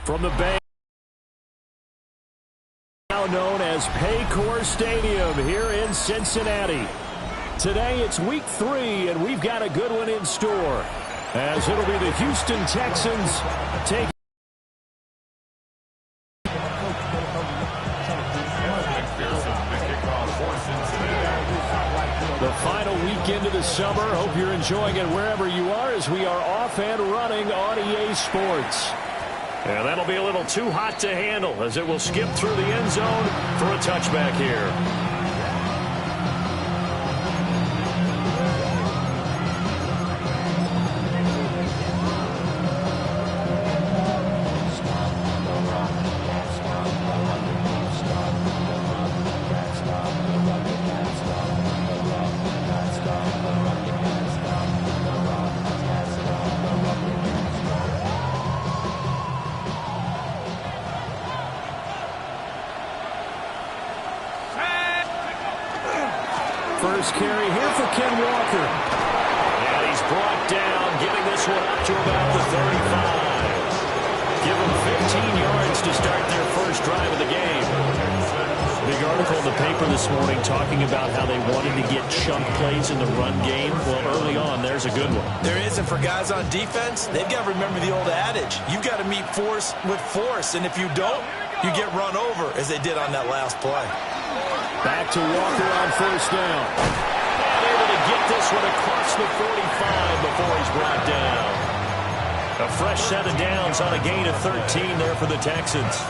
From the Bay, now known as Paycor Stadium here in Cincinnati. Today it's week 3, and we've got a good one in store, as it'll be the Houston Texans taking the final weekend of the summer. Hope you're enjoying it wherever you are, as we are off and running on EA Sports. And that'll be a little too hot to handle, as it will skip through the end zone for a touchback here. First carry here for Ken Walker. And he's brought down, getting this one up to about the 35. Give them 15 yards to start their first drive of the game. Big article in the paper this morning talking about how they wanted to get chunk plays in the run game. Well, early on, there's a good one. There is, and for guys on defense, they've got to remember the old adage. You've got to meet force with force, and if you don't, you get run over, as they did on that last play. Back to Walker on first down. And able to get this one across the 45 before he's brought down. A fresh set of downs on a gain of 13 there for the Texans.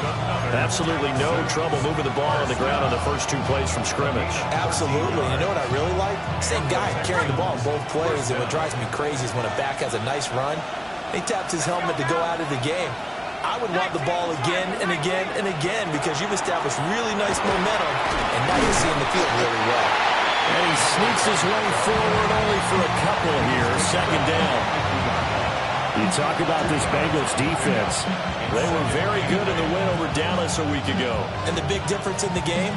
Absolutely no trouble moving the ball on the ground on the first 2 plays from scrimmage. Absolutely. You know what I really like? Same guy carrying the ball in both plays, and what drives me crazy is when a back has a nice run, he taps his helmet to go out of the game. I would want the ball again and again and again, because you've established really nice momentum, and now you're seeing the field really well. And he sneaks his way forward only for a couple here. Second down. You talk about this Bengals defense. They were very good in the win over Dallas a week ago. And the big difference in the game,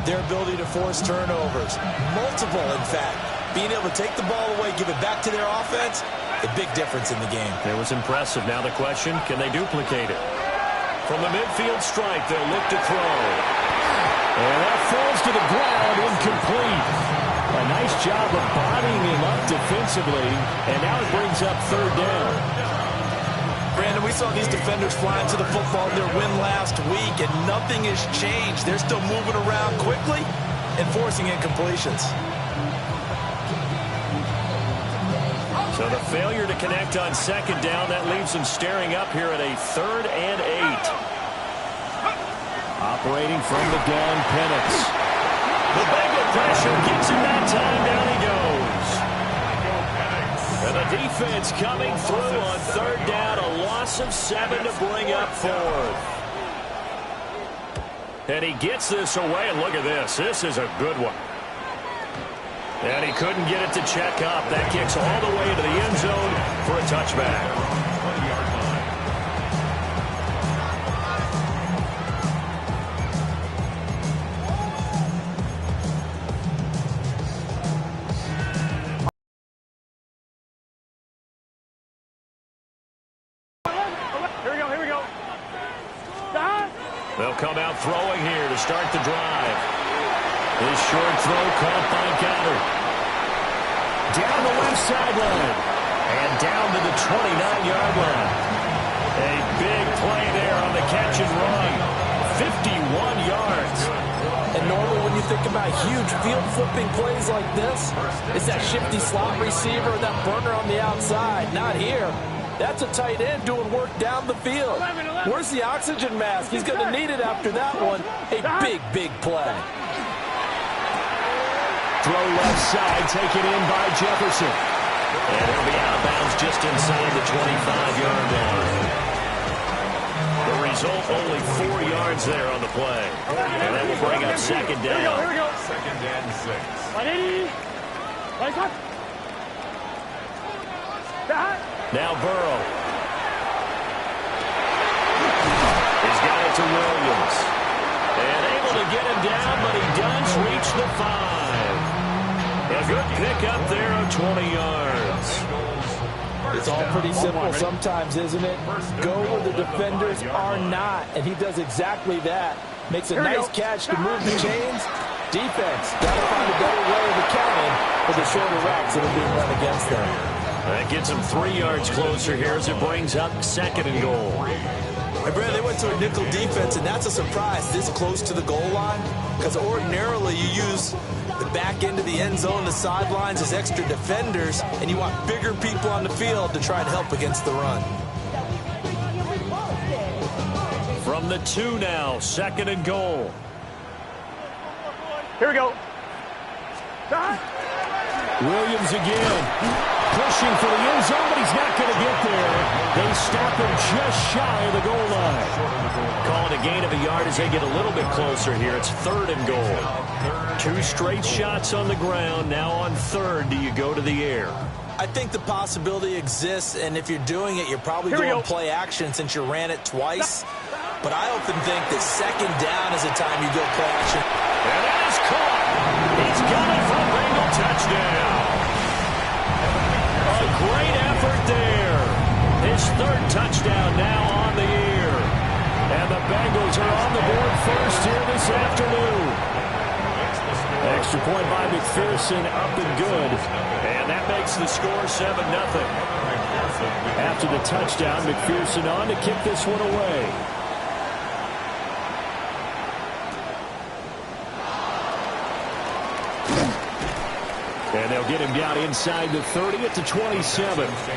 their ability to force turnovers. Multiple, in fact. Being able to take the ball away, give it back to their offense, a big difference in the game. It was impressive. Now the question, can they duplicate it? From the midfield stripe, they'll look to throw. And that falls to the ground, incomplete. A nice job of bodying him up defensively, and now it brings up third down. Brandon, we saw these defenders flying to the football in their win last week, and nothing has changed. They're still moving around quickly and forcing incompletions. So the failure to connect on second down, that leaves them staring up here at a 3rd and 8. Operating from the gun, Penix. The Bengal pressure gets him that time. Down he goes. And the defense coming through on third down. A loss of 7 to bring up 4th. And he gets this away. And look at this. This is a good one. And he couldn't get it to check up. That kicks all the way to the end zone for a touchback. Here we go. They'll come out throwing here to start the drive. His short throw caught by Goddard. Down the left sideline. And down to the 29-yard line. A big play there on the catch and run. 51 yards. And normally when you think about huge field-flipping plays like this, it's that shifty slot receiver and that burner on the outside. Not here. That's a tight end doing work down the field. Where's the oxygen mask? He's going to need it after that one. A big, big play. Throw left side, taken in by Jefferson. And it'll be out of bounds just inside the 25-yard line. The result, only 4 yards there on the play. And that will bring up second down. Here we go. Second and 6. Now Burrow. He's got it to Williams. And able to get him down, but he does reach the 5. A good pick up there of 20 yards. It's all pretty simple sometimes, isn't it? Go where the defenders are not, and he does exactly that. Makes a nice catch to move the chains. Defense, got to find a better way of accounting for the shorter routes that are being run against them. That gets him 3 yards closer here as it brings up second and goal. Hey, Brad, they went to a nickel defense, and that's a surprise this close to the goal line, because ordinarily you use the back end of the end zone, the sidelines as extra defenders, and you want bigger people on the field to try and help against the run. From the 2 now, second and goal. Here we go. Williams again. Pushing for the end zone, but he's not going to get there. They stop him just shy of the goal line. Calling a gain of a yard as they get a little bit closer here. It's third and goal. 2 straight shots on the ground. Now on third, do you go to the air? I think the possibility exists, and if you're doing it, you're probably going play action since you ran it twice. But I often think that second down is the time you go play action. And that is caught. He's got it for a Bengal touchdown. A great effort there. His third touchdown now on the year. And the Bengals are on the board first here this afternoon. Extra point by McPherson, up and good. And that makes the score 7-0. After the touchdown, McPherson on to kick this one away. And they'll get him down inside the 30 at the 27. First and 10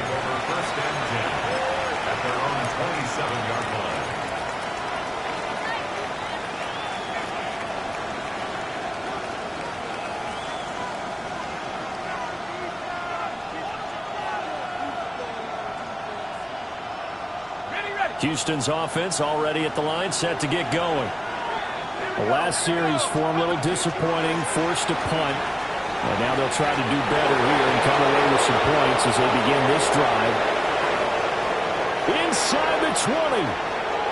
at their own 27-yard line. Houston's offense already at the line, set to get going. The last series form a little disappointing, forced to punt. And now they'll try to do better here and come away with some points as they begin this drive. Inside the 20.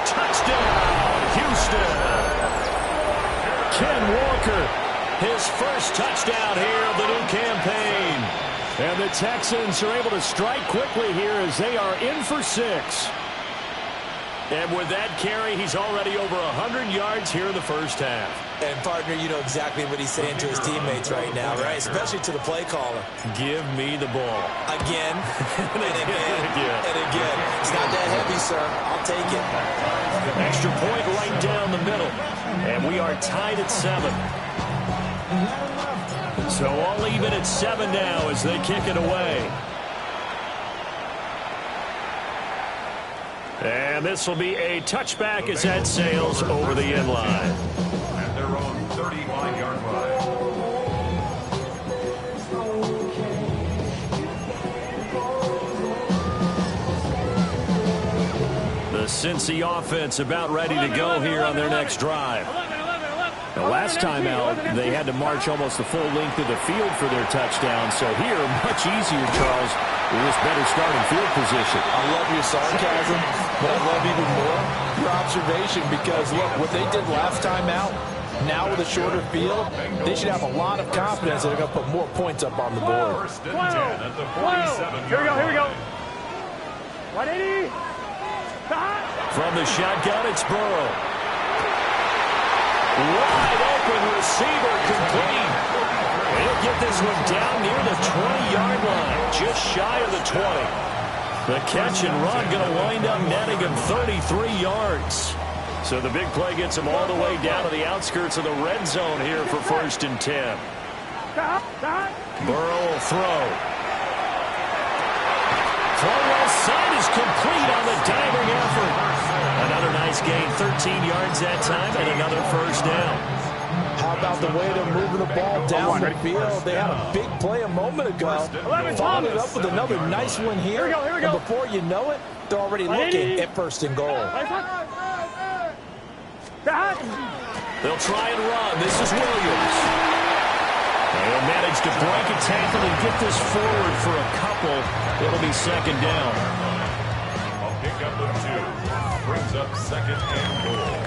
Touchdown, Houston. Ken Walker, his first touchdown here of the new campaign. And the Texans are able to strike quickly here as they are in for 6. And with that carry, he's already over 100 yards here in the first half. And, partner, you know exactly what he's saying to his teammates right now, right? Especially to the play caller. Give me the ball. Again, and again, and again. It's not that heavy, sir. I'll take it. Extra point right down the middle. And we are tied at 7. So all even at 7 now as they kick it away. And this will be a touchback as that sails over the end line. At their own 35-yard line. The Cincy offense about ready to go here on their next drive. The last time out, they had to march almost the full length of the field for their touchdown. So here, much easier, Charles, with this better starting field position. I love your sarcasm, but I love even more your observation because, look, what they did last time out, now with a shorter field, they should have a lot of confidence that they're going to put more points up on the board. First and 10 at the 47-yard Here we go. 180. From the shotgun, it's Burrow. Wide open receiver complete. He'll get this one down near the 20-yard line, just shy of the 20. The catch and run going to wind up netting him 33 yards. So the big play gets him all the way down to the outskirts of the red zone here for first and 10. Burrow will throw. Throw left side is complete on the diving effort. Another nice gain, 13 yards that time, and another first down. How about the way they're moving the ball down the field? They had a big play a moment ago. Followed it up with another nice one here. And before you know it, they're already looking at first and goal. They'll try and run. This is Williams. They'll manage to break a tackle and get this forward for a couple. It'll be second down. A pickup of 2. Brings up second and goal.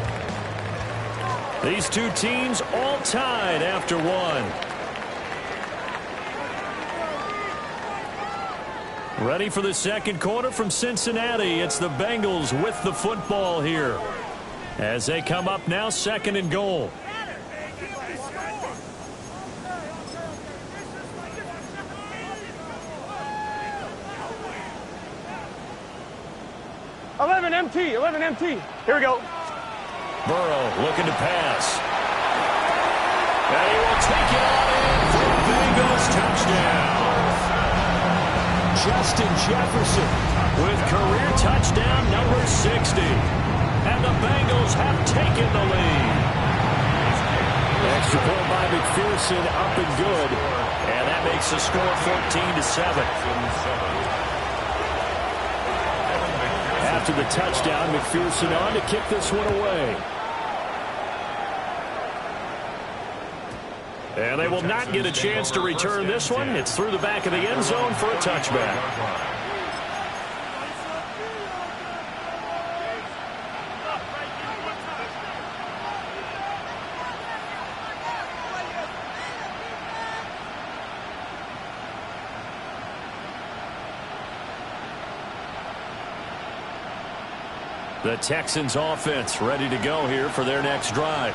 These two teams all tied after one. Ready for the second quarter from Cincinnati. It's the Bengals with the football here. As they come up now, second and goal. Eleven MT. Here we go. Burrow looking to pass. And he will take it on in for a Bengals touchdown. Justin Jefferson with career touchdown number 60. And the Bengals have taken the lead. Extra point by McPherson, up and good. And that makes the score 14-7. After the touchdown, McPherson on to kick this one away. And they will not get a chance to return this one. It's through the back of the end zone for a touchback. The Texans offense ready to go here for their next drive.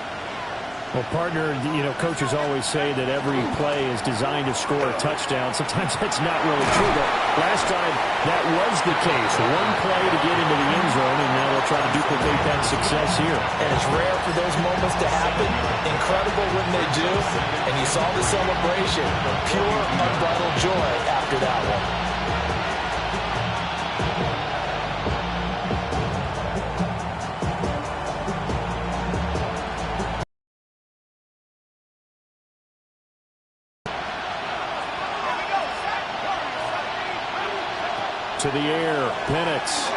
Well, partner, coaches always say that every play is designed to score a touchdown. Sometimes that's not really true, but last time that was the case. One play to get into the end zone, and now they'll try to duplicate that success here. And it's rare for those moments to happen. Incredible when they do. And you saw the celebration. Pure, unbridled joy after that one. To the air, Penix.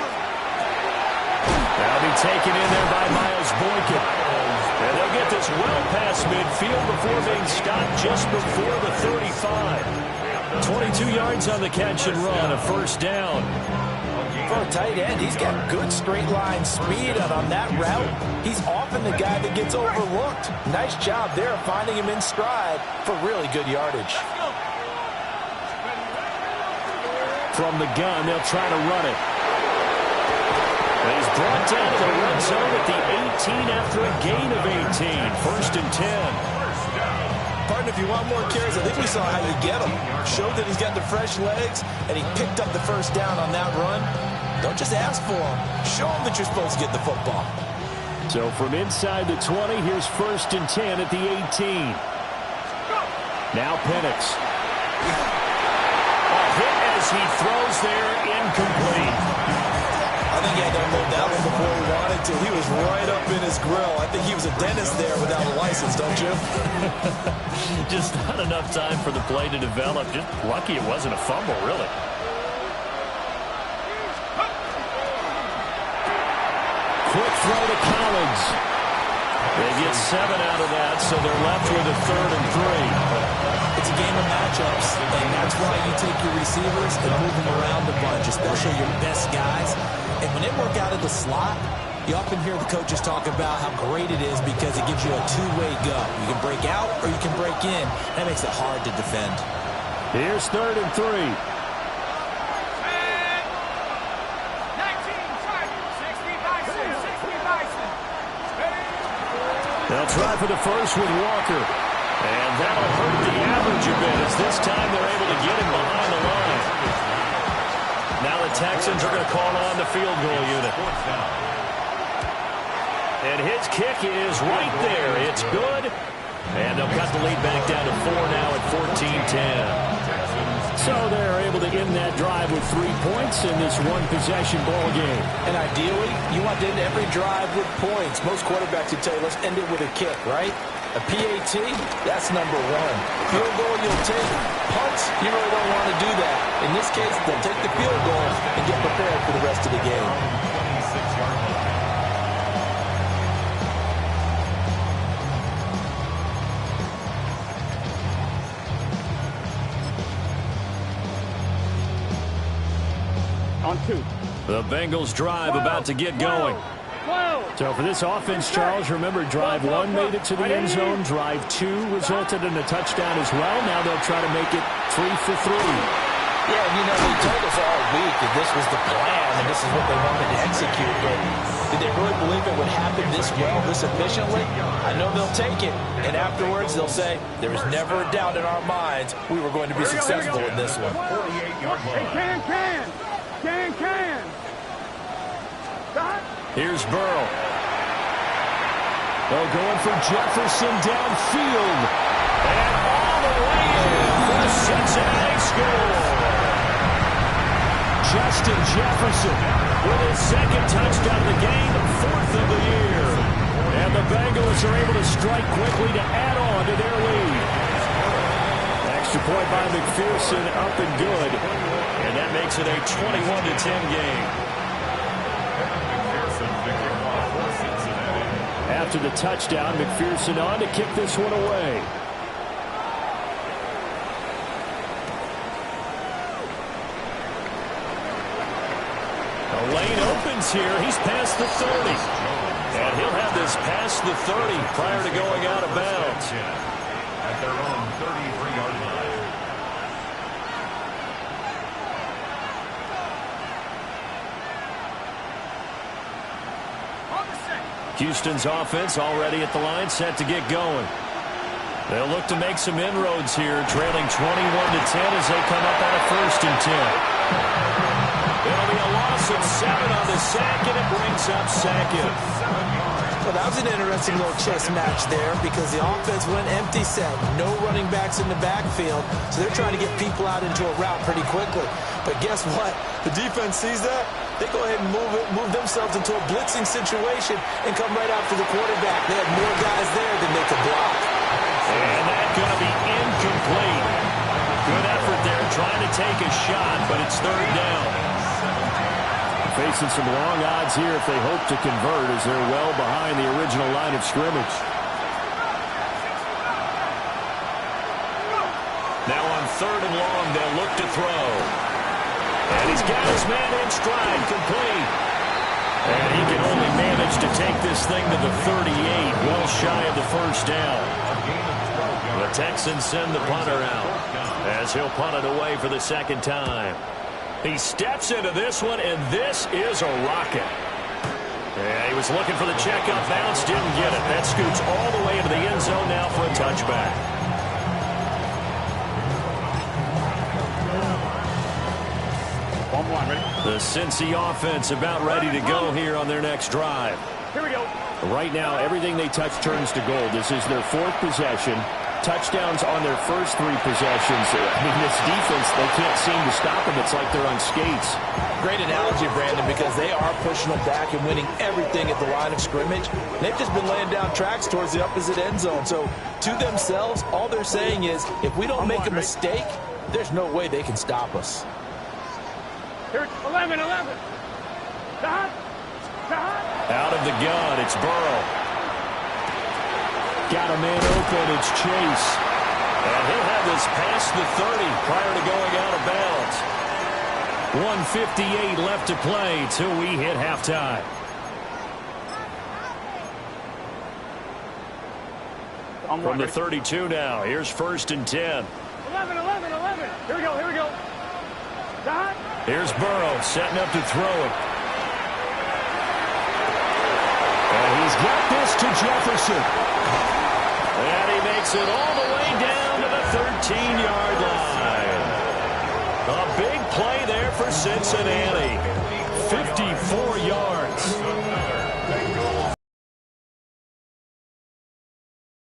That'll be taken in there by Miles Boykin. And they'll get this well past midfield before being stopped just before the 35. 22 yards on the catch and run, a first down. For a tight end, he's got good straight line speed, and on that route, he's often the guy that gets overlooked. Nice job there finding him in stride for really good yardage. From the gun, they'll try to run it. And he's brought down to the red zone at the 18 after a gain of 18. First and 10. Partner, if you want more carries, I think we saw how you get him. Showed that he's got the fresh legs, and he picked up the first down on that run. Don't just ask for him. Show him that you're supposed to get the football. So from inside the 20, here's first and 10 at the 18. Now Penix. He throws there, incomplete. I think he had to unload that one before he wanted to. He was right up in his grill. I think he was a dentist there without a license, don't you? Just not enough time for the play to develop. Just lucky it wasn't a fumble, really. Quick throw to Collins. They get 7 out of that, so they're left with a 3rd and 3. It's a game of matchups, and that's why you take your receivers and move them around a bunch, especially your best guys. And when they work out of the slot, you often hear the coaches talk about how great it is because it gives you a two-way go. You can break out or you can break in. That makes it hard to defend. Here's 3rd and 3. They'll try for the first with Walker. And that'll hurt the average a bit as this time they're able to get him behind the line. Now the Texans are going to call on the field goal unit. And his kick is right there. It's good. And they'll cut the lead back down to 4 now at 14-10. So they're able to end that drive with 3 points in this one-possession ball game. And ideally, you want to end every drive with points. Most quarterbacks would tell you, let's end it with a kick, right? A PAT, that's number 1. Field goal, you'll take. Punts, you really don't want to do that. In this case, they'll take the field goal and get prepared for the rest of the game. On 2. The Bengals drive about to get going. So for this offense, Charles, remember drive 1 made it to the end zone. Drive 2 resulted in a touchdown as well. Now they'll try to make it 3 for 3. Yeah, you know, they told us all week that this was the plan and this is what they wanted to execute. But did they really believe it would happen this well, this efficiently? I know they'll take it. And afterwards, they'll say, there was never a doubt in our minds we were going to be successful in this one. Hey, can. Stop. Here's Burrow. They're going for Jefferson downfield. And all the way in for the Cincinnati score. Justin Jefferson with his second touchdown of the game, 4th of the year. And the Bengals are able to strike quickly to add on to their lead. Extra point by McPherson, up and good. And that makes it a 21-10 game. After the touchdown, McPherson on to kick this one away. The lane opens here. He's past the 30. And he'll have this past the 30 prior to going out of bounds. At their own 33-yard line. Houston's offense already at the line, set to get going. They'll look to make some inroads here, trailing 21-10 as they come up on a 1st and 10. It'll be a loss of 7 on the sack, and it brings up 2nd. Well, that was an interesting little chess match there because the offense went empty set. No running backs in the backfield, so they're trying to get people out into a route pretty quickly. But guess what? The defense sees that. They go ahead and move themselves into a blitzing situation and come right after the quarterback. They had more guys there than they could block. And that's going to be incomplete. Good effort there trying to take a shot, but it's 3rd down. Facing some long odds here if they hope to convert as they're well behind the original line of scrimmage. Now on 3rd and long, they'll look to throw. And he's got his man in stride, complete. And he can only manage to take this thing to the 38, well shy of the 1st down. The Texans send the punter out as he'll punt it away for the 2nd time. He steps into this one, and this is a rocket. Yeah, he was looking for the checkup bounce, didn't get it. That scoots all the way into the end zone now for a touchback. The Cincy offense about ready to go here on their next drive. Here we go. Right now, everything they touch turns to gold. This is their 4th possession. Touchdowns on their first 3 possessions. I mean, this defense, they can't seem to stop them. It's like they're on skates. Great analogy, Brandon, because they are pushing them back and winning everything at the line of scrimmage. They've just been laying down tracks towards the opposite end zone. So to themselves, all they're saying is, if we don't make a mistake, there's no way they can stop us. Here, 11. Stop. Out of the gun, it's Burrow. Got a man open, it's Chase. And he'll have this past the 30 prior to going out of bounds. 1:58 left to play till we hit halftime. From the 32 now, here's 1st and 10. 11. Here we go. Stop. Here's Burrow setting up to throw it. And he's got this to Jefferson. And he makes it all the way down to the 13-yard line. A big play there for Cincinnati. 54 yards.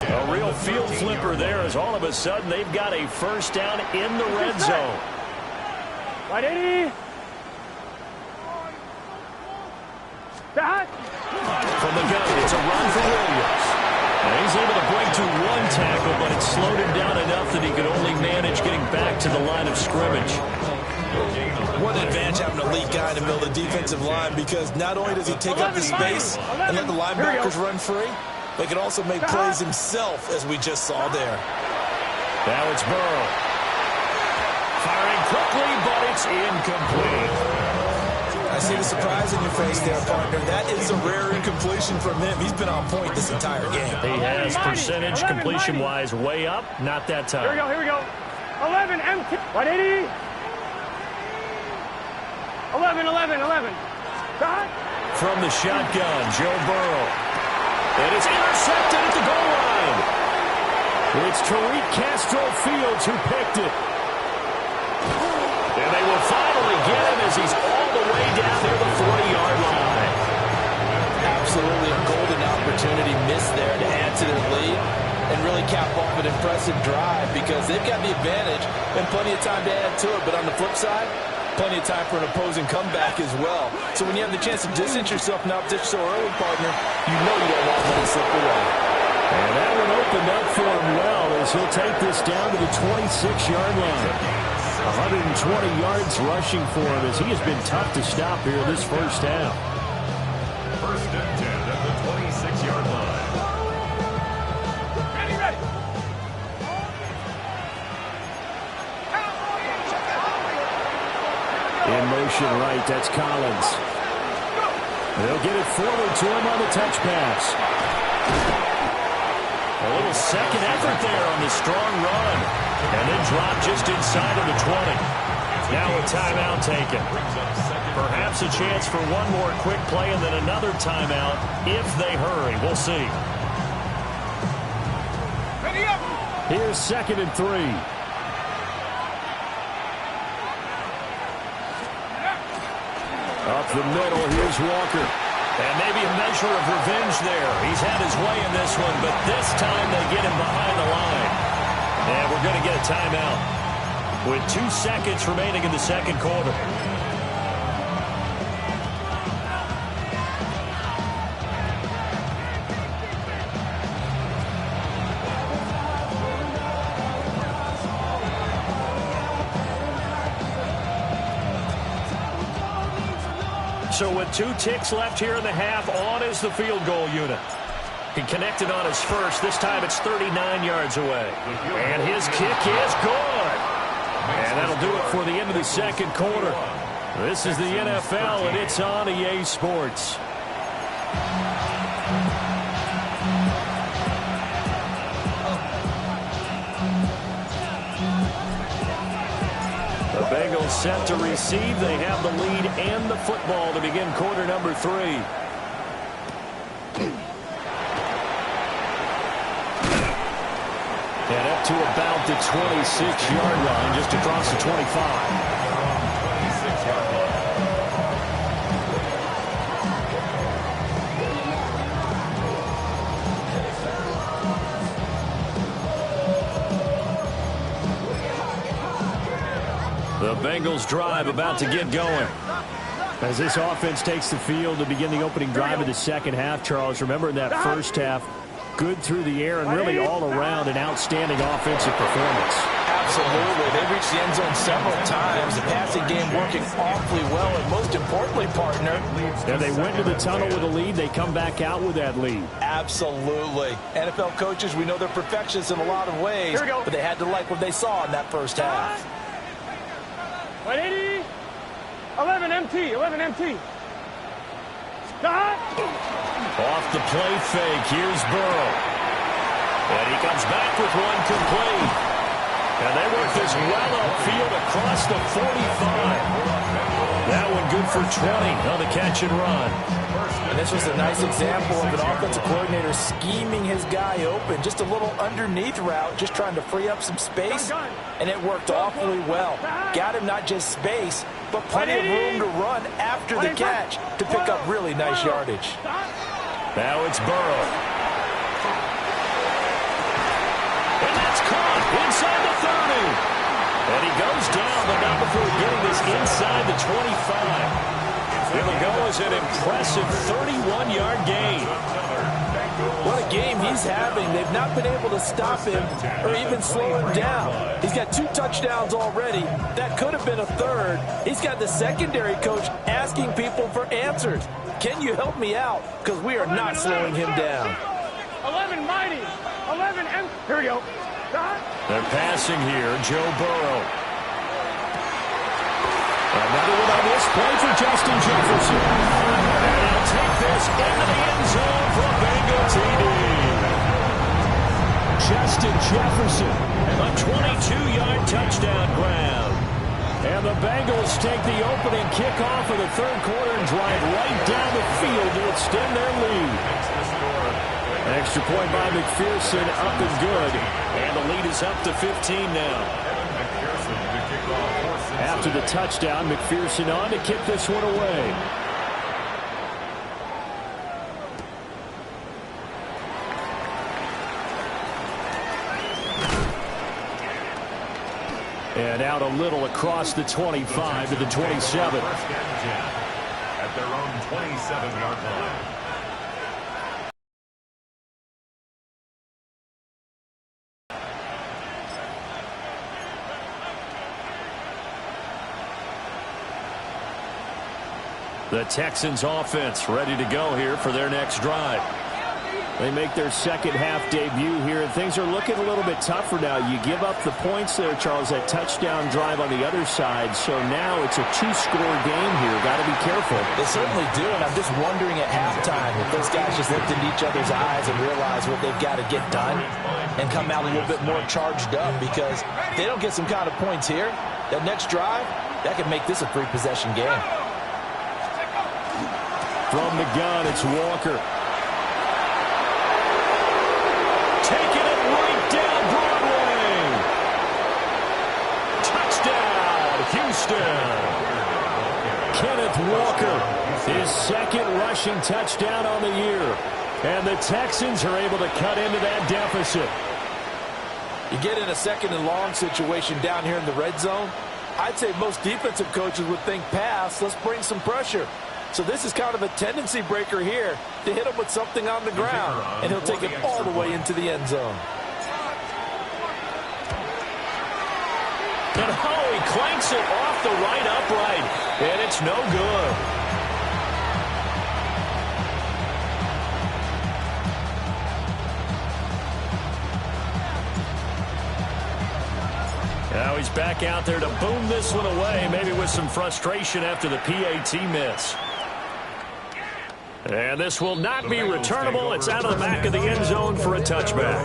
A real field flipper there as all of a sudden they've got a 1st down in the red zone. Right, Eddie. Stop. From the gun, it's a run for Williams. And he's able to break to 1 tackle, but it slowed him down enough that he could only manage getting back to the line of scrimmage. What an advantage having a elite guy in the middle of the defensive line, because not only does he take up the space and let the linebackers run free, but he can also make plays himself, as we just saw there. Now it's Burrow. Firing quickly, but it's incomplete. I see the surprise in your face there, partner. That is a rare incompletion from him. He's been on point this entire game. He has percentage completion-wise way up. Not that time. Here we go. 11, empty. 180. 11. Stop. From the shotgun, Joe Burrow. It is intercepted at the goal line. It's Tariq Castro Fields who picked it. And they will finally get him as he's all the way down near the 40-yard line. Absolutely a golden opportunity missed there to add to their lead and really cap off an impressive drive because they've got the advantage and plenty of time to add to it. But on the flip side, plenty of time for an opposing comeback as well. So when you have the chance to distance yourself from opposition so early, partner, you know you don't want to let it slip away. And that one opened up for him well as he'll take this down to the 26-yard line. 120 yards rushing for him as he has been tough to stop here this first half. First and 10 at the 26-yard line. Ready. In motion right, that's Collins. They'll get it forward to him on the touch pass. A little second effort there on the strong run. And then drop just inside of the 20. Now a timeout taken. Perhaps a chance for one more quick play and then another timeout if they hurry. We'll see. Here's 2nd and 3. Up the middle, here's Walker. And maybe a measure of revenge there. He's had his way in this one, but this time they get him behind the line. And we're going to get a timeout with 2 seconds remaining in the second quarter. So with 2 ticks left here in the half, on is the field goal unit. He connected on his first. This time it's 39 yards away. And his kick is good. And that'll do it for the end of the second quarter. This is the NFL, and it's on EA Sports. The Bengals set to receive. They have the lead and the football to begin quarter number 3. And up to about the 26-yard line, just across the 25. The Bengals drive about to get going. As this offense takes the field to begin the opening drive of the second half, Charles, remember in that first half, good through the air and really all around an outstanding offensive performance. Absolutely. They reached the end zone several times. The passing game working awfully well, and most importantly, partner. And they went to the tunnel with a lead. They come back out with that lead. Absolutely. NFL coaches, we know they're perfectionists in a lot of ways, but they had to like what they saw in that first half. 180. 11 MT. Stop. Off the play fake, here's Burrow. And he comes back with one complete. And they work this well upfield across the 45. That one good for 20 on the catch and run. And this was a nice example of an offensive coordinator scheming his guy open. Just a little underneath route, just trying to free up some space. And it worked awfully well. Got him not just space, but plenty of room to run after the catch to pick up really nice yardage. Now it's Burrow. And that's caught inside the 30. And he goes down, but not before getting this inside the 25. It'll go as an impressive 31-yard gain. What a game he's having. They've not been able to stop him or even slow him down. He's got 2 touchdowns already. That could have been a third. He's got the secondary coach asking people for answers. Can you help me out? Because we are not slowing him down. 11 mighty. 11 M. Here we go. Stop. They're passing here, Joe Burrow. Another one on this play for Justin Jefferson. And he'll take this into the end zone for a Bengal TD. Justin Jefferson and a 22-yard touchdown grab. And the Bengals take the opening kickoff of the third quarter and drive right down the field to extend their lead. Extra point by McPherson, up and good. And the lead is up to 15 now. After the touchdown, McPherson on to kick this one away. And out a little across the 25 to the 27. At their own 27-yard line. The Texans offense ready to go here for their next drive. They make their second half debut here, and things are looking a little bit tougher now. You give up the points there, Charles, that touchdown drive on the other side. So now it's a two-score game here. Got to be careful. They certainly do, and I'm just wondering at halftime if those guys just looked into each other's eyes and realized what they've got to get done and come out a little bit more charged up, because if they don't get some kind of points here, that next drive, that could make this a three-possession game. From the gun, it's Walker. Taking it right down Broadway. Touchdown, Houston. Kenneth Walker, his second rushing touchdown on the year. And the Texans are able to cut into that deficit. You get in a second and long situation down here in the red zone, I'd say most defensive coaches would think pass, let's bring some pressure. So this is kind of a tendency breaker here to hit him with something on the ground, and he'll take it all the way into the end zone. And he clanks it off the right upright, and it's no good. Now he's back out there to boom this one away, maybe with some frustration after the PAT miss. And this will not be returnable. It's out of the back of the end zone for a touchback.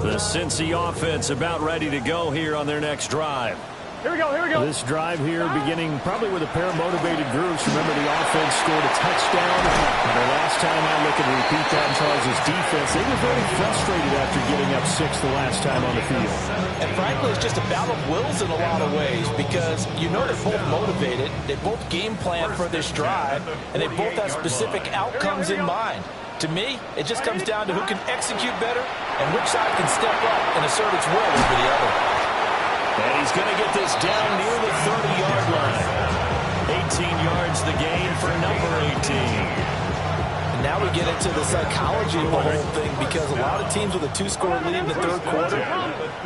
The Cincy offense about ready to go here on their next drive. Here we go, here we go. This drive here beginning probably with a pair of motivated groups. Remember, the offense scored a touchdown. And the last time out, they can repeat that in Charles' defense. They were very frustrated after giving up 6 the last time on the field. And frankly, it's just a battle of wills in a lot of ways, because you know they're both motivated. They both game plan for this drive, and they both have specific outcomes in mind. To me, it just comes down to who can execute better and which side can step up and assert its will over the other. And he's going to get this down near the 30-yard line. 18 yards the gain for number 18. And now we get into the psychology of the whole thing, because a lot of teams with a 2-score lead in the third quarter,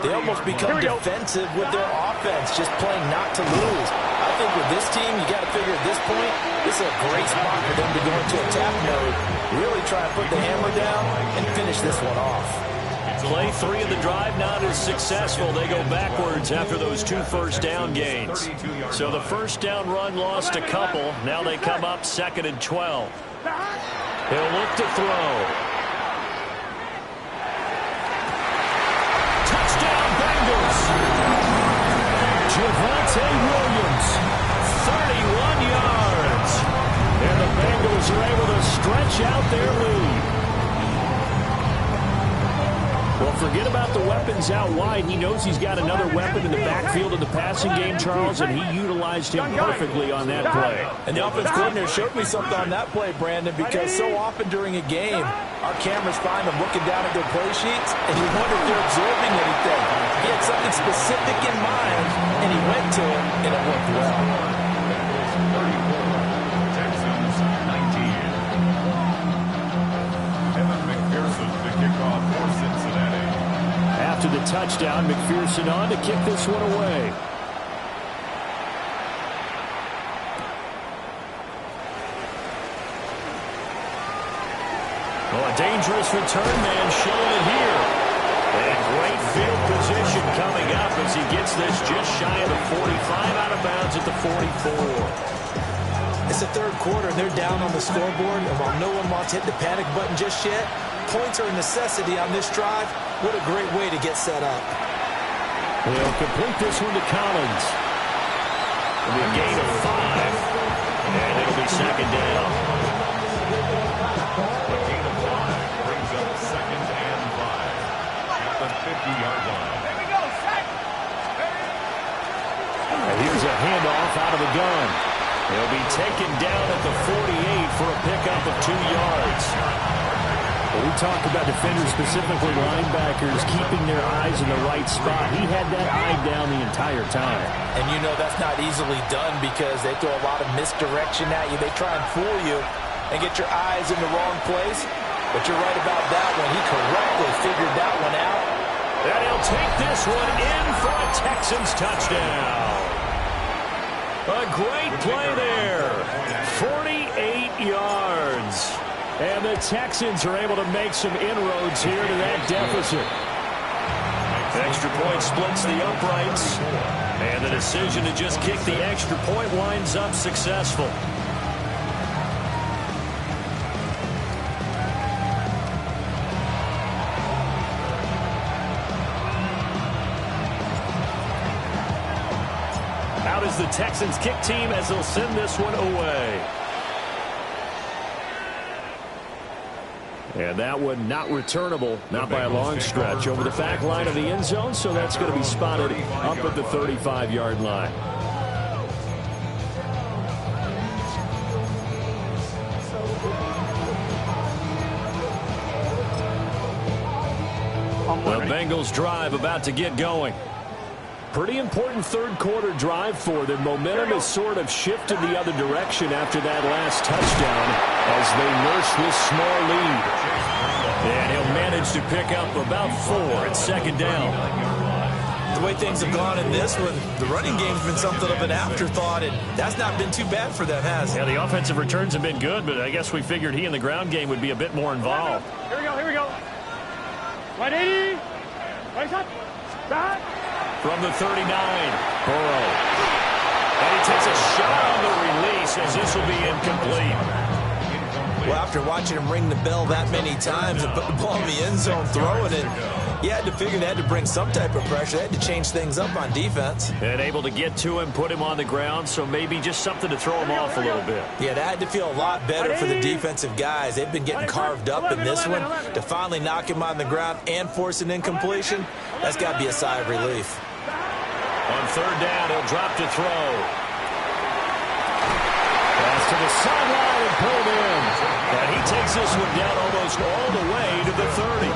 they almost become defensive with their offense, just playing not to lose. I think with this team, you got to figure at this point, this is a great spot for them to go into attack mode, really try to put the hammer down and finish this one off. Play 3 of the drive not as successful. They go backwards after those 2 first down gains. So the first down run lost a couple. Now they come up 2nd and 12. He'll look to throw. Touchdown Bengals. Javonte Williams, 31 yards. And the Bengals are able to stretch out their lead. Well, forget about the weapons out wide. He knows he's got another weapon in the backfield in the passing game, Charles, and he utilized him perfectly on that play. And the offense coordinator showed me something on that play, Brandon, because so often during a game, our cameras find them looking down at their play sheets, and you wonder if they're absorbing anything. He had something specific in mind, and he went to it, and it worked well. Texans 19. Evan McPherson to kick off for Cincinnati. after the touchdown. McPherson on to kick this one away. Well, a dangerous return man showing it here. And great field position coming up as he gets this just shy of the 45, out of bounds at the 44. It's the third quarter, and they're down on the scoreboard. And while no one wants to hit the panic button just yet, points are a necessity on this drive. What a great way to get set up. They'll complete this one to Collins. It'll be a gain of 5, and it'll be second down. A gain of 5 brings up second and 5 at the 50-yard line. Here we go, sack. And here's a handoff out of the gun. He'll be taken down at the 48 for a pickup of 2 yards. Well, we talk about defenders, specifically linebackers, keeping their eyes in the right spot. He had that eye down the entire time. And you know that's not easily done because they throw a lot of misdirection at you. They try and fool you and get your eyes in the wrong place. But you're right about that one. He correctly figured that one out. And he'll take this one in for a Texans touchdown. A great play there. 48 yards. And the Texans are able to make some inroads here to that deficit. Extra point splits the uprights. And the decision to just kick the extra point winds up successful. Out is the Texans kick team as they'll send this one away. And that one not returnable, not by a long stretch, over the back line of the end zone, so that's going to be spotted up at the 35-yard line. The Bengals drive about to get going. Pretty important third quarter drive for them. Momentum has sort of shifted the other direction after that last touchdown as they nurse this small lead. And he'll manage to pick up about 4 at second down. The way things have gone in this one, the running game's been something of an afterthought, and that's not been too bad for them, has it? Yeah, the offensive returns have been good, but I guess we figured he in the ground game would be a bit more involved. Here we go, here we go. 180. Right shot. Back. From the 39, Burrow. And he takes a shot on the release as this will be incomplete. Well, after watching him ring the bell that many times and put the ball in the end zone, throwing it, you had to figure they had to bring some type of pressure. They had to change things up on defense. And able to get to him, put him on the ground, so maybe just something to throw him off a little bit. Yeah, that had to feel a lot better for the defensive guys. They've been getting carved up in this one. To finally knock him on the ground and force an incompletion, that's got to be a sigh of relief. On third down, he'll drop to throw. Pass to the sideline and pulled in. And he takes this one down almost all the way to the 30.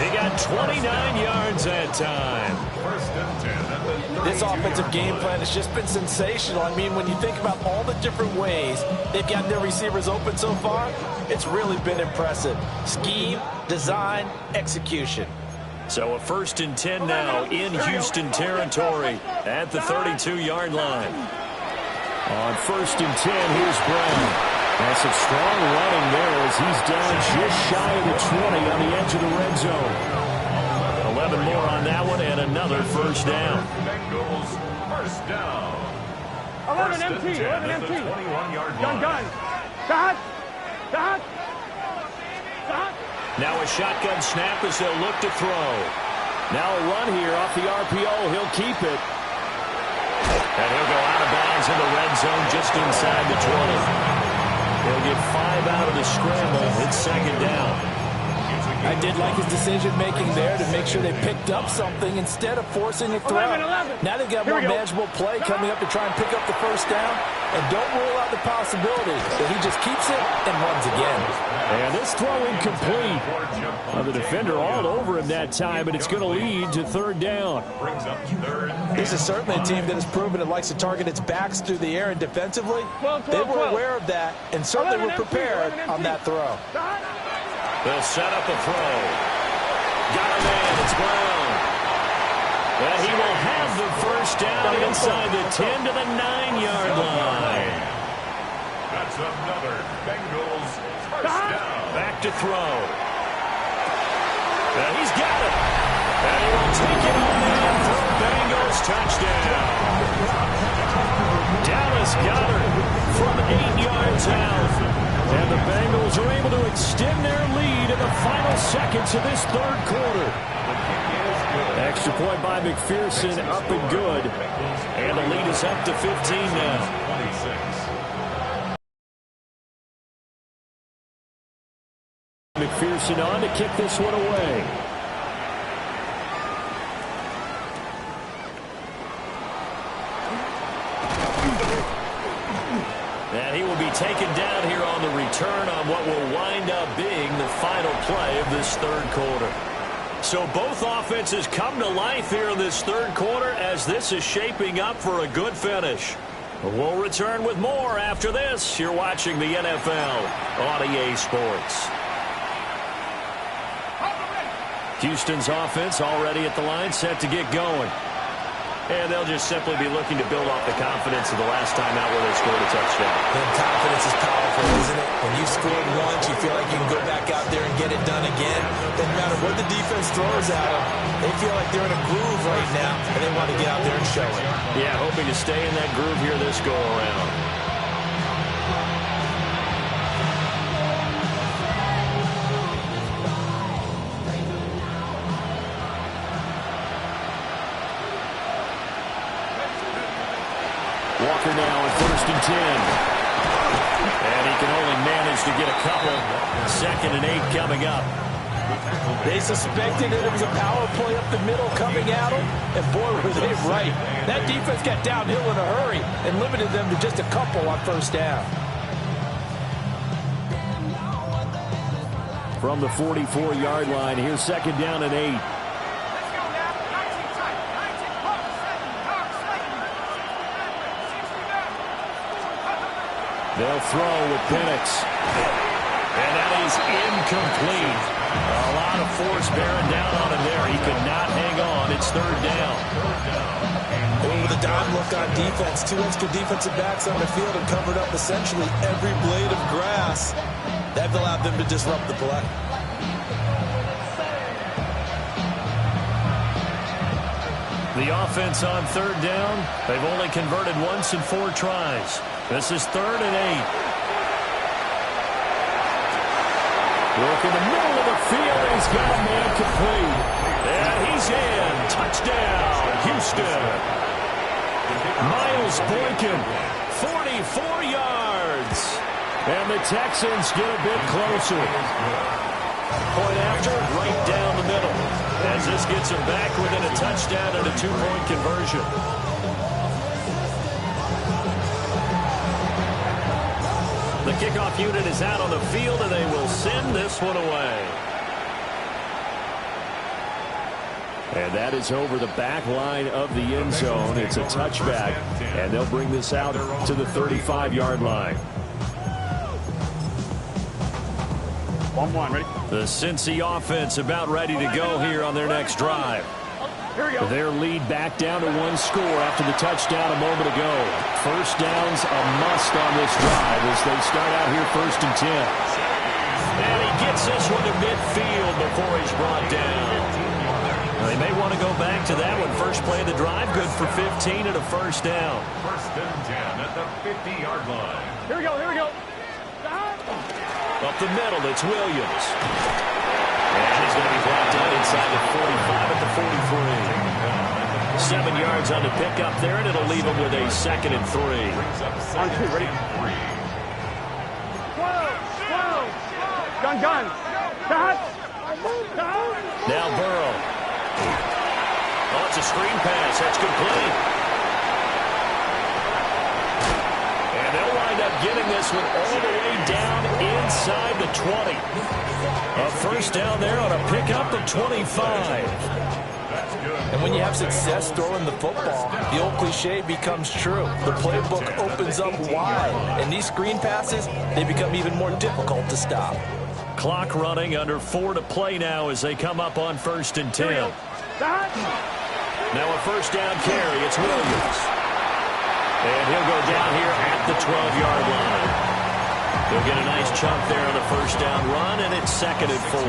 He got 29 yards that time. First and 10 at the This offensive game plan has just been sensational. I mean, when you think about all the different ways they've got their receivers open so far, it's really been impressive. Scheme, design, execution. So a first and 10 now in Houston territory at the 32-yard line. On first and 10, here's Brown. That's some strong running there as he's down just shy of the 20 on the edge of the red zone. 11 more on that one and another first down. Bengals first down. 11 First and empty, 10 11 at the empty. 21-yard Gun, line. gun. Shot. Shot. Shot. Now a shotgun snap as they'll look to throw. Now a run here off the RPO. He'll keep it. And he'll go out of bounds in the red zone just inside the 20. He'll get 5 out of the scramble. It's second down. I did like his decision-making there to make sure they picked up something instead of forcing a throw. 11. Now they've got Here more we go. manageable play coming up to try and pick up the first down. And don't rule out the possibility that he just keeps it and runs again. And this throw incomplete. The defender all over him that time, but it's going to lead to third down. Brings up third. This is certainly a team that has proven it likes to target its backs through the air and defensively. 12, They were 12. aware of that and certainly 11 were empty, prepared 11 on empty. that throw. Shot. They'll set up a throw. got a man. It's Brown. And he will have the first down inside the 10 to the 9-yard line. That's another Bengals first down. Back to throw. And he's got it. And he will take it on in for a Bengals touchdown. Dallas Goedert from 8 yards out. And the Bengals are able to extend their lead in the final seconds of this third quarter. Extra point by McPherson, up and good. And the lead is up to 15 now. McPherson on to kick this one away. And he will be taken down here on the return on what will wind up being the final play of this third quarter. So both offenses come to life here in this third quarter as this is shaping up for a good finish. We'll return with more after this. You're watching the NFL on EA Sports. Houston's offense already at the line, set to get going. And they'll just simply be looking to build off the confidence of the last time out where they scored a touchdown. And confidence is powerful, isn't it? When you've scored once, you feel like you can go back out there and get it done again. Doesn't matter what the defense throws at them. They feel like they're in a groove right now, and they want to get out there and show it. Yeah, hoping to stay in that groove here this go-around. Walker now at 1st and 10. And he can only manage to get a couple. 2nd and 8 coming up. They suspected it was a power play up the middle coming at them, and boy, were they right. That defense got downhill in a hurry and limited them to just a couple on 1st down. From the 44-yard line, here's 2nd down and 8. They'll throw with Penix. And that is incomplete. A lot of force bearing down on him there. He could not hang on. It's 3rd down. With a dime look on defense, 2 extra defensive backs on the field and covered up essentially every blade of grass. That allowed them to disrupt the play. The offense on 3rd down. They've only converted once in 4 tries. This is 3rd and 8. Look in the middle of the field. He's got a man complete. And he's in. Touchdown, Houston. Miles Boykin, 44 yards. And the Texans get a bit closer. Point after, right down the middle. As this gets him back within a touchdown and a 2-point conversion. The kickoff unit is out on the field, and they will send this one away. And that is over the back line of the end zone. It's a touchback, and they'll bring this out to the 35-yard line. 1-1, ready? The Cincy offense about ready to go here on their next drive. Here we go. Their lead back down to 1 score after the touchdown a moment ago. First down's a must on this drive as they start out here 1st and 10. And he gets this one to midfield before he's brought down. They may want to go back to that one. First play of the drive, good for 15 and a 1st down. 1st and 10 at the 50-yard line. Here we go, here we go. Up the middle, it's Williams. And he's going to be brought down inside the 45 at the 43. 7 yards on the pickup there, and it'll leave him with a 2nd and 3. On 2, ready? Gun. Cut. Now Burrow. Oh, it's a screen pass. That's complete. And they'll wind up getting this one all the way down inside the 20. A 1st down there on a pickup of 25. And when you have success throwing the football, the old cliche becomes true. The playbook opens up wide, and these screen passes, they become even more difficult to stop. clock running, under 4 to play now as they come up on 1st and 10. Now a first down carry. It's Williams. And he'll go down here at the 12-yard line. He'll get a nice chunk there on the first down run, and it's 2nd and 4.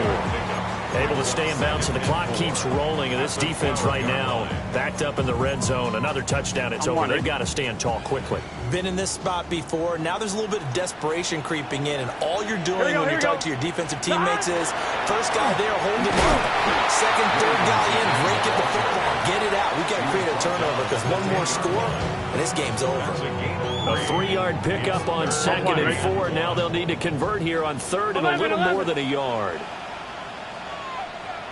Able to stay in bounds, so the clock keeps rolling, and this defense right now backed up in the red zone. Another touchdown, it's over. They've got to stand tall quickly. Been in this spot before. Now there's a little bit of desperation creeping in, and all you're doing when you talk to your defensive teammates is first guy there, hold him up. Second, third guy in, break at the football. Get it out. We got to create a turnover because one more score, and this game's over. A 3-yard pickup on 2nd and 4. Now they'll need to convert here on 3rd and a little more than a yard.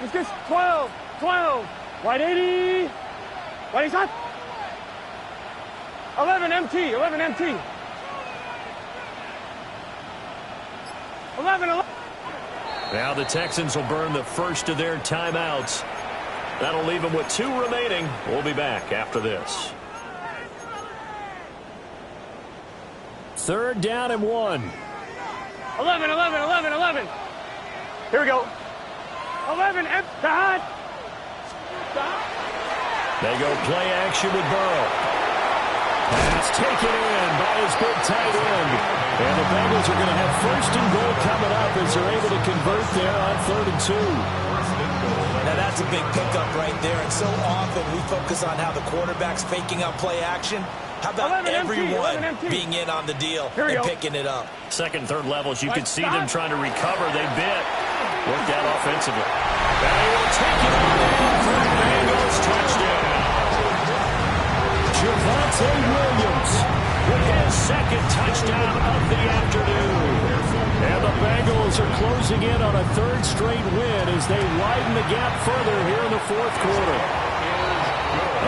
It's just 12. White 80. White is hot. 11 MT. 11. Now the Texans will burn the first of their timeouts. That'll leave them with 2 remaining. We'll be back after this. 3rd down and 1. 11. Here we go. 11 MT. They go play action with Burrow. Pass taken in by his big tight end. And the Bengals are going to have 1st and goal coming up as they're able to convert there on 3rd and 2. Now that's a big pickup right there, and so often we focus on how the quarterback's faking out play action. How about everyone being in on the deal and picking it up? 2nd, 3rd levels, you can see them trying to recover. They bit. Worked out offensively. They will take it on in for the Bengals touchdown. Javonte Williams with his 2nd touchdown of the afternoon. And the Bengals are closing in on a 3rd straight win as they widen the gap further here in the 4th quarter.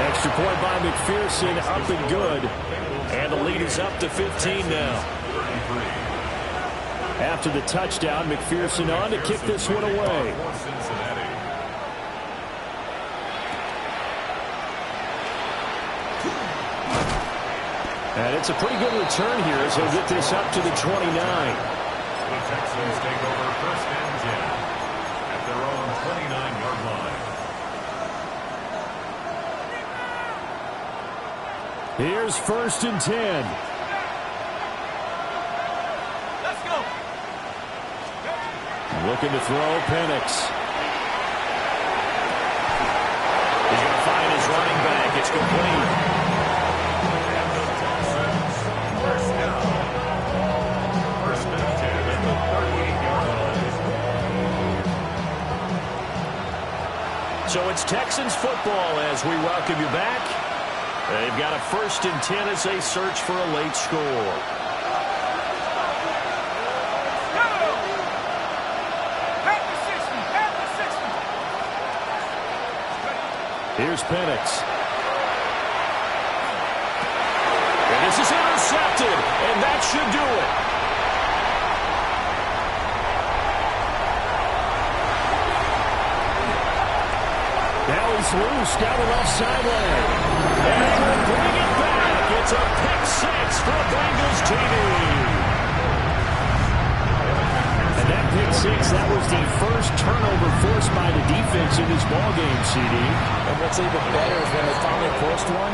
Extra point by McPherson, up and good. And the lead is up to 15 now. After the touchdown, McPherson on to kick this one away. And it's a pretty good return here as he'll get this up to the 29. The Texans take over 1st and 10 at their own 29-yard line. Here's 1st and 10. Looking to throw, Penix. He's going to find his running back. It's complete. And the Texans, 1st down. 1st and 10 at the 38-yard line. So it's Texans football as we welcome you back. They've got a 1st and 10 as they search for a late score. Here's Penix. And this is intercepted, and that should do it. Now he's loose down the left sideline. And they will bring it back. It's a pick 6 for Bengals TV. And that pick 6, that was the first turnover forced by the defense in this ballgame, CD. And what's even better is when they finally forced one,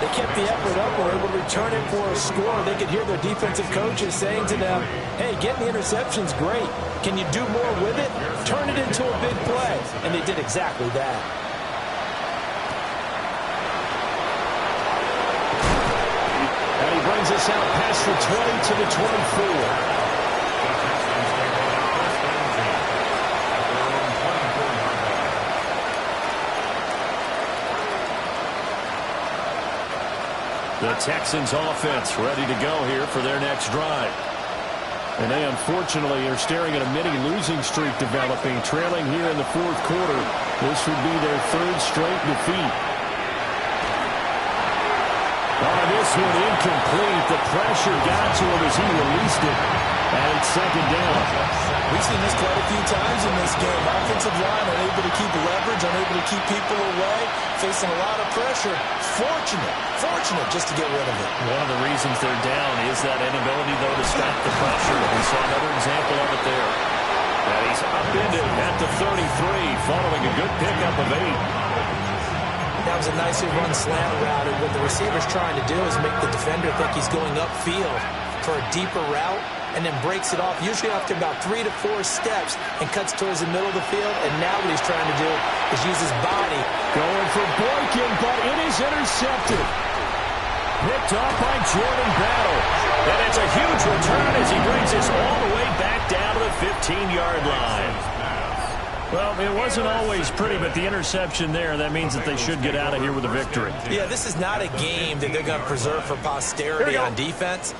they kept the effort up and were able to return it for a score. They could hear their defensive coaches saying to them, hey, getting the interception's great. Can you do more with it? Turn it into a big play. And they did exactly that. And he brings us out past the 20 to the 24. The Texans offense ready to go here for their next drive. And they unfortunately are staring at a mini losing streak developing, trailing here in the 4th quarter. This would be their 3rd straight defeat. Oh, this one incomplete. The pressure got to him as he released it. And it's 2nd down. We've seen this quite a few times in this game. Offensive line unable to keep leverage, unable to keep people away, facing a lot of pressure. Fortunate just to get rid of it. One of the reasons they're down is that inability, though, to stop the pressure. We saw another example of it there. That upended at the 33 following a good pickup of 8. That was a nicely run slant route, and what the receiver's trying to do is make the defender think he's going upfield for a deeper route, and then breaks it off, usually after about 3 to 4 steps, and cuts towards the middle of the field. And now what he's trying to do is use his body. Going for Boykin, but it is intercepted. Picked off by Jordan Battle. And it's a huge return as he brings us all the way back down to the 15-yard line. Well, it wasn't always pretty, but the interception there, that means that they should get out of here with a victory. Yeah, this is not a game that they're going to preserve for posterity on defense,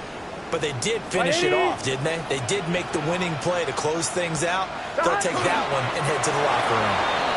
but they did finish it off, didn't they? They did make the winning play to close things out. They'll take that one and head to the locker room.